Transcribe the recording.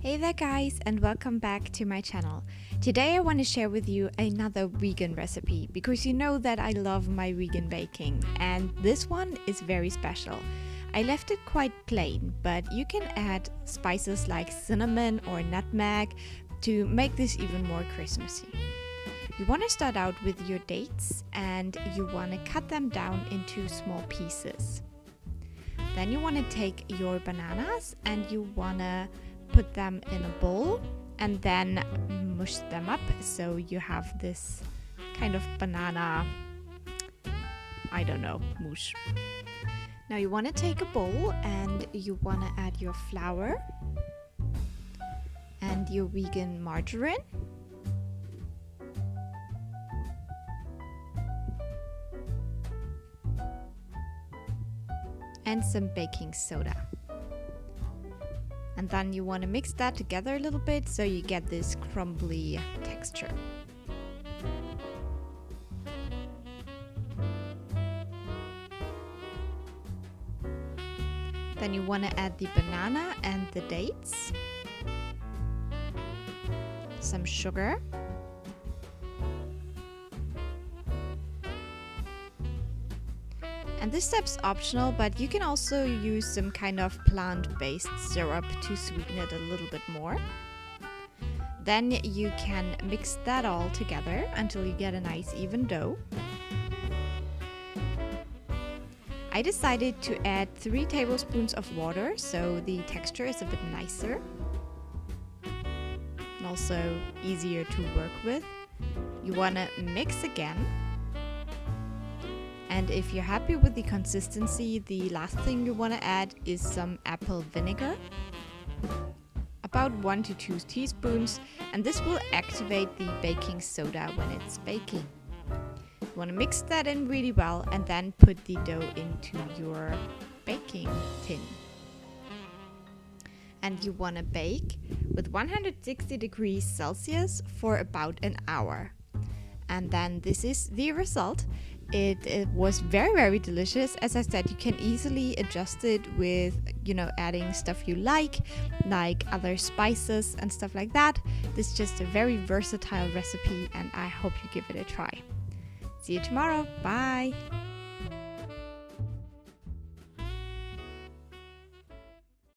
Hey there guys, and welcome back to my channel. Today I want to share with you another vegan recipe because you know that I love my vegan baking, and this one is very special. I left it quite plain, but you can add spices like cinnamon or nutmeg to make this even more Christmassy. You want to start out with your dates and you want to cut them down into small pieces. Then you want to take your bananas and you want to put them in a bowl and then mush them up so you have this kind of banana, I don't know, mush. Now you want to take a bowl and you want to add your flour and your vegan margarine. And some baking soda. And then you want to mix that together a little bit so you get this crumbly texture. Then you want to add the banana and the dates, some sugar, and this step's optional, but you can also use some kind of plant-based syrup to sweeten it a little bit more. Then you can mix that all together until you get a nice even dough. I decided to add 3 tablespoons of water so the texture is a bit nicer and also easier to work with. You want to mix again. And if you're happy with the consistency, the last thing you want to add is some apple vinegar, about 1 to 2 teaspoons, and this will activate the baking soda when it's baking. You want to mix that in really well and then put the dough into your baking tin. And you want to bake with 160 degrees Celsius for about an hour. And then this is the result. It was very delicious. As I said, you can easily adjust it with, adding stuff you like other spices and stuff like that. This is just a very versatile recipe and I hope you give it a try. See you tomorrow. Bye.